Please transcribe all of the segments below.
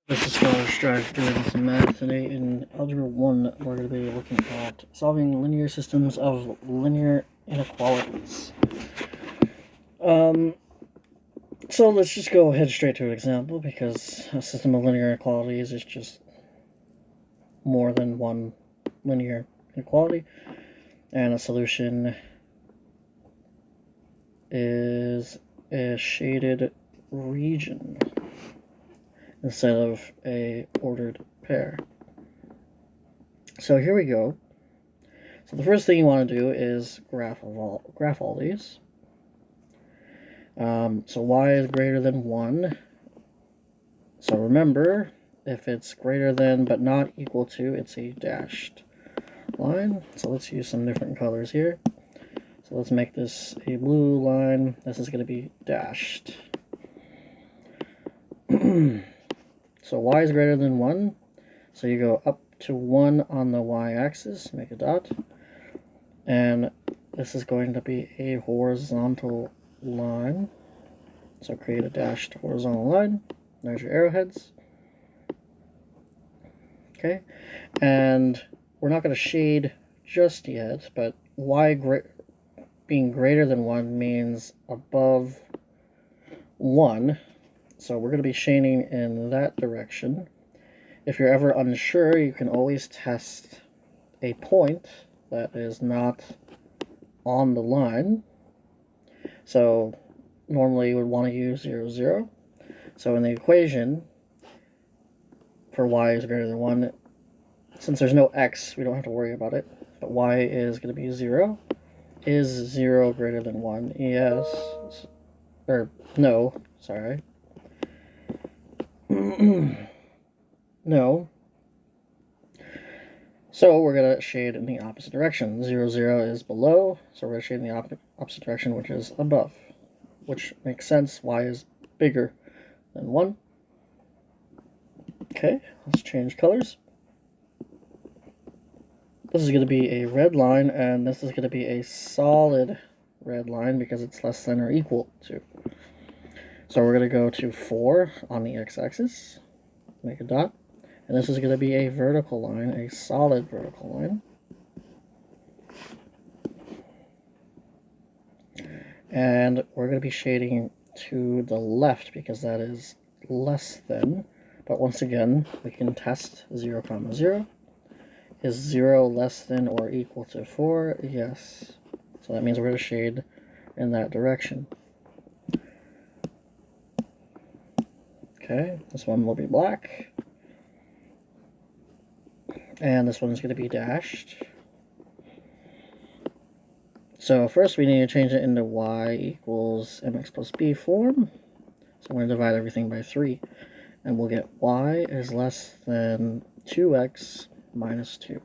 This is Scholar Strive doing some math today. In Algebra 1, we're going to be looking at solving linear systems of linear inequalities. So let's just go ahead straight to an example, because a system of linear inequalities is just more than one linear inequality, and a solution is a shaded region instead of a ordered pair. So here we go. So the first thing you want to do is graph all these. So y is greater than 1. So remember, if it's greater than but not equal to, it's a dashed line. So let's use some different colors here. So let's make this a blue line. This is going to be dashed. So y is greater than 1. So you go up to 1 on the y-axis, make a dot. And this is going to be a horizontal line. So create a dashed horizontal line. There's your arrowheads. Okay. And we're not going to shade just yet, but y being greater than 1 means above 1. So we're going to be shading in that direction. If you're ever unsure, you can always test a point that is not on the line. So normally you would want to use 0, 0. So in the equation for y is greater than 1, since there's no x, we don't have to worry about it, but y is going to be 0. Is 0 greater than 1? Yes. Or no, sorry. No. So we're going to shade in the opposite direction. 0, 0 is below, so we're going to shade in the opposite direction, which is above. Which makes sense. Y is bigger than 1. Okay, let's change colors. This is going to be a red line, and this is going to be a solid red line because it's less than or equal to. So we're going to go to 4 on the x-axis, make a dot, and this is going to be a vertical line, a solid vertical line. And we're going to be shading to the left because that is less than, but once again, we can test 0, 0. Is 0 less than or equal to 4? Yes. So that means we're going to shade in that direction. Okay, this one will be black. And this one is going to be dashed. So first we need to change it into y equals mx plus b form. So I'm going to divide everything by 3. And we'll get y is less than 2x minus 2.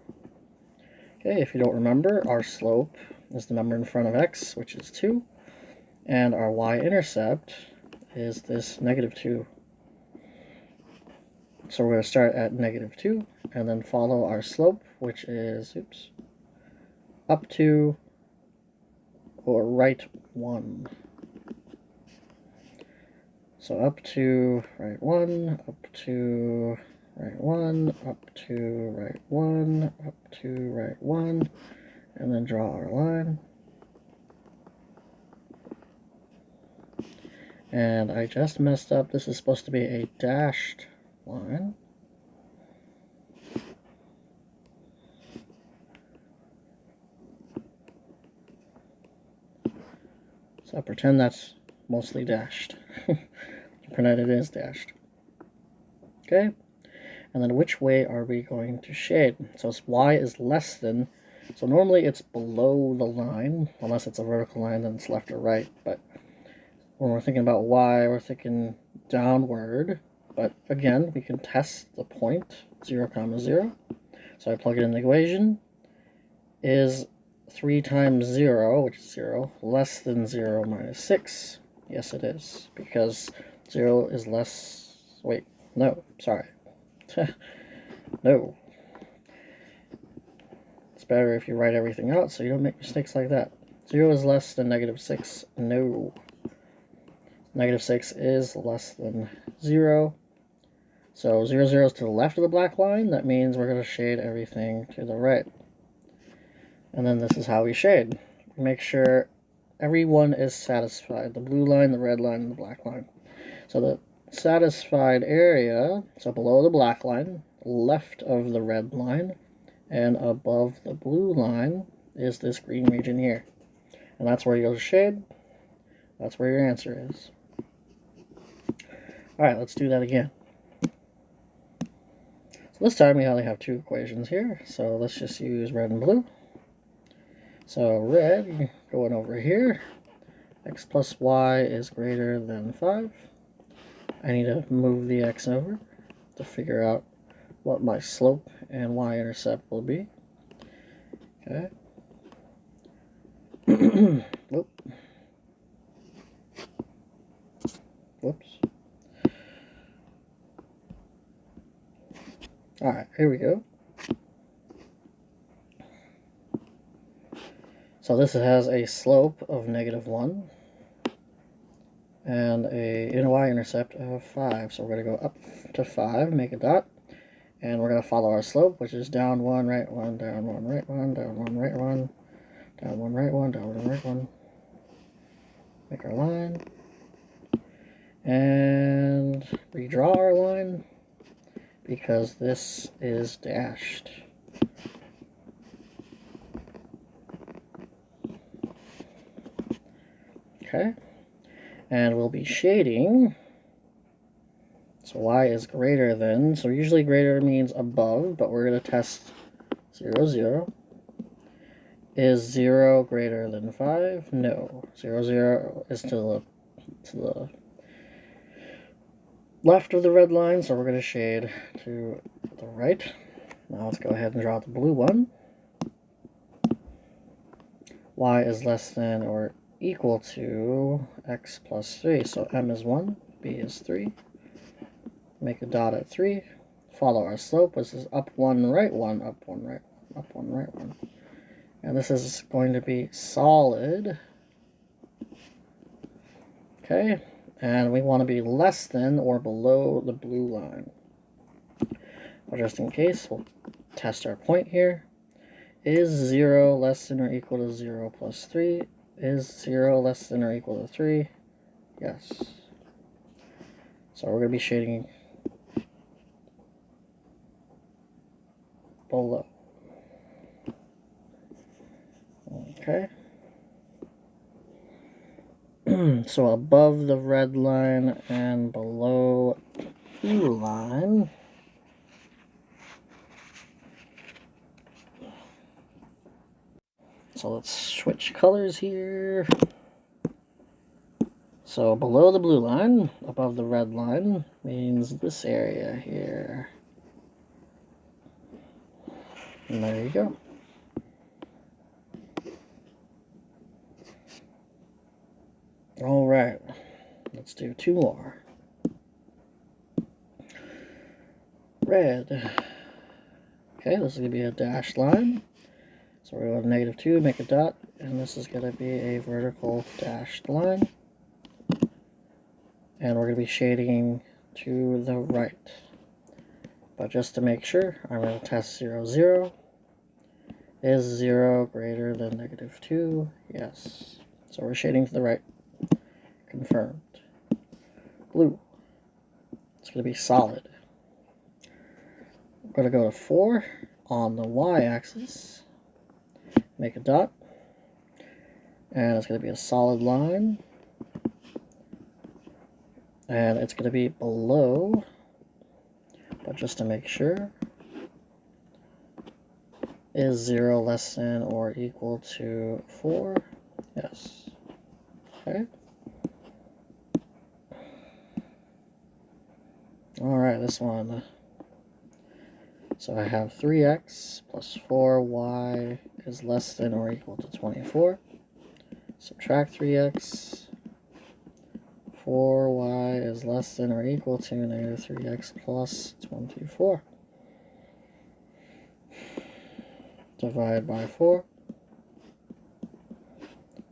Okay, if you don't remember, our slope is the number in front of x, which is 2. And our y-intercept is this negative 2. So we're going to start at negative 2, and then follow our slope, which is, up to, or right 1. So up to right 1, up to right 1, up to right 1, up to right 1, and then draw our line. And I just messed up. This is supposed to be a dashed line. So I'll pretend that's mostly dashed. Pretend it is dashed. Okay? And then which way are we going to shade? So y is less than, so normally it's below the line, unless it's a vertical line, then it's left or right. But when we're thinking about y, we're thinking downward. But again, we can test the point, 0, 0. So I plug it in the equation. Is 3 times 0, which is 0, less than 0 minus 6? Yes, it is, because 0 is less, wait, no, sorry. No. It's better if you write everything out so you don't make mistakes like that. 0 is less than negative 6. No. Negative 6 is less than 0. So 0, 0 is to the left of the black line. That means we're going to shade everything to the right. And then this is how we shade. Make sure everyone is satisfied. The blue line, the red line, and the black line. So the satisfied area, so below the black line, left of the red line, and above the blue line is this green region here. And that's where you'll shade. That's where your answer is. Alright, let's do that again. So this time we only have two equations here, so let's just use red and blue. So red, going over here, x plus y is greater than 5. I need to move the x over to figure out what my slope and y-intercept will be. Okay. Whoop. Whoops. Alright, here we go. So this has a slope of -1 and a y-intercept of 5. So we're going to go up to 5, make a dot, and we're going to follow our slope, which is down 1, right 1, down 1, right 1, down 1, right 1, down 1, right 1, down 1, right 1. Make our line, and redraw our line, because this is dashed. Okay, and we'll be shading, so y is greater than, so usually greater means above, but we're going to test 0, 0. Is 0 greater than 5? No. 0, 0 is to the left of the red line, so we're going to shade to the right. Now let's go ahead and draw the blue one. Y is less than or equal to x plus 3. So m is 1, b is 3. Make a dot at 3. Follow our slope, which is up 1, right 1, up 1, right 1, up 1, right 1. And this is going to be solid. Okay, and we want to be less than or below the blue line. But just in case, we'll test our point here. Is 0 less than or equal to 0 plus 3? Is 0 less than or equal to 3? Yes. So we're going to be shading below. Okay. So above the red line and below the blue line. So let's switch colors here. So below the blue line, above the red line, means this area here. And there you go. All right, let's do two more. Red. Okay, this is going to be a dashed line. So we're going to have -2, make a dot, and this is going to be a vertical dashed line. And we're going to be shading to the right. But just to make sure, I'm going to test 0, 0. Is 0 greater than -2? Yes. So we're shading to the right. Confirmed. Blue. It's going to be solid. We're going to go to 4 on the y-axis. Make a dot. And it's going to be a solid line. And it's going to be below, but just to make sure, is 0 less than or equal to 4? Yes. Okay. Alright, this one. So I have 3x plus 4y is less than or equal to 24. Subtract 3x. 4y is less than or equal to -3x plus 24. Divide by 4.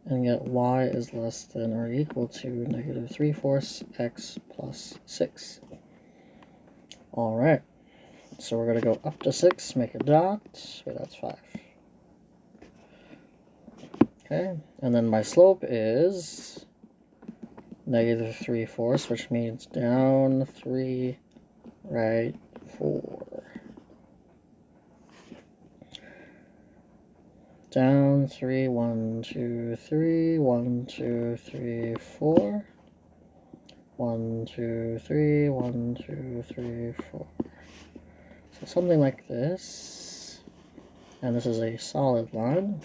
And get y is less than or equal to -3/4 x plus 6. All right, so we're going to go up to 6, make a dot. Wait, that's 5. Okay, and then my slope is negative 3/4, which means down 3, right 4. Down 3, 1, 2, 3, 1, 2, 3, 4. 1, 2, 3, 1, 2, 3, 4. So something like this. And this is a solid line.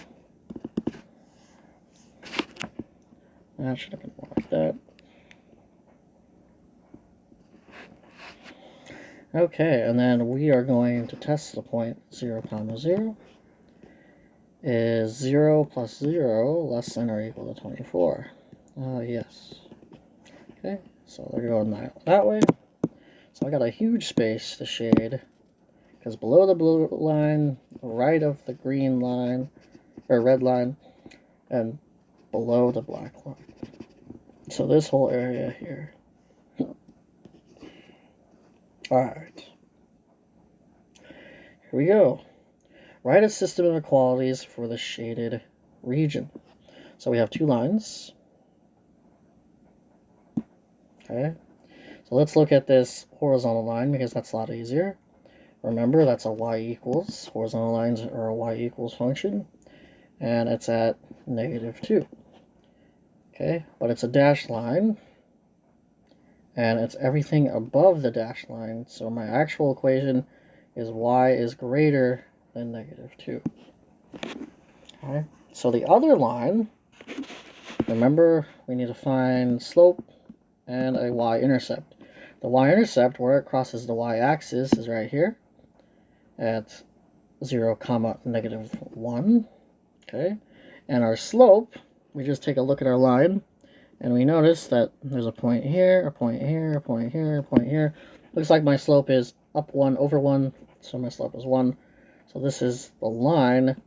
That should have been more like that. Okay, and then we are going to test the point 0, 0. Is 0 plus 0 less than or equal to 24? Yes. Okay, so they're going that way. So I got a huge space to shade, because below the blue line, right of the green line, or red line, and below the black line. So this whole area here. Alright. Here we go. Write a system of inequalities for the shaded region. So we have 2 lines. Okay. So let's look at this horizontal line, because that's a lot easier. Remember, that's a y equals. Horizontal lines are a y equals function. And it's at -2. Okay, but it's a dashed line. And it's everything above the dashed line. So my actual equation is y is greater than -2. Okay, so the other line, remember, we need to find slope and a y-intercept. The y-intercept, where it crosses the y-axis, is right here at 0, -1. Okay, and our slope, we just take a look at our line, and we notice that there's a point here, a point here, a point here, a point here. Looks like my slope is up 1 over 1, so my slope is 1. So this is the line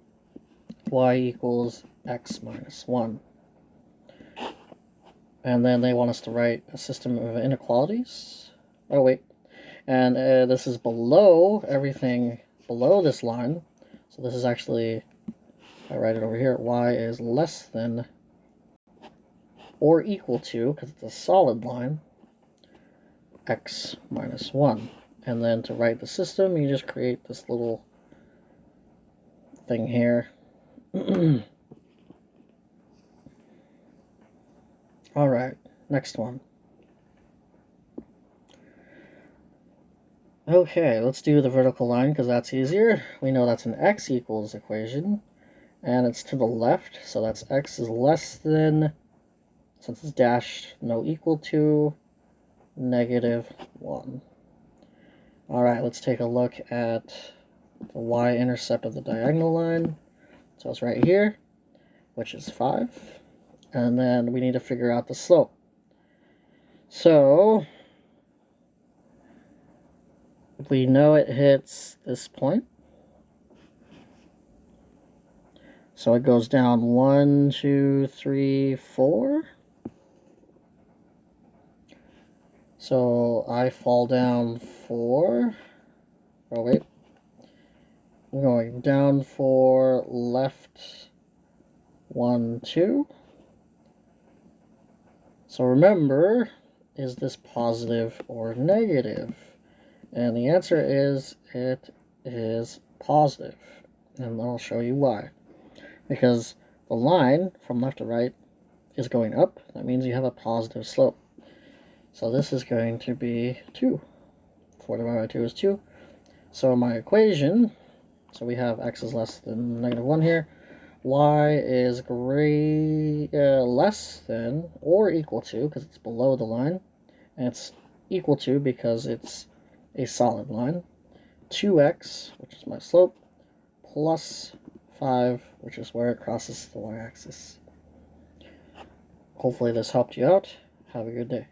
y equals x minus 1. And then they want us to write a system of inequalities. Oh, wait. And this is below everything below this line. So this is actually, I write it over here, y is less than or equal to, because it's a solid line, x minus 1. And then to write the system, you just create this little thing here. All right, next one. Okay, let's do the vertical line, because that's easier. We know that's an x equals equation, and it's to the left, so that's x is less than, since it's dashed, no equal to, -1. All right, let's take a look at the y-intercept of the diagonal line. So it's right here, which is 5. And then we need to figure out the slope. So we know it hits this point. So it goes down 1, 2, 3, 4. So I fall down 4. Oh, wait. I'm going down 4, left 1, 2. So remember, is this positive or negative? And the answer is, it is positive. And I'll show you why. Because the line from left to right is going up. That means you have a positive slope. So this is going to be 2. 4 divided by 2 is 2. So my equation, so we have x is less than -1 here. Y is less than or equal to, because it's below the line. And it's equal to because it's a solid line. 2x, which is my slope, plus 5, which is where it crosses the y-axis. Hopefully this helped you out. Have a good day.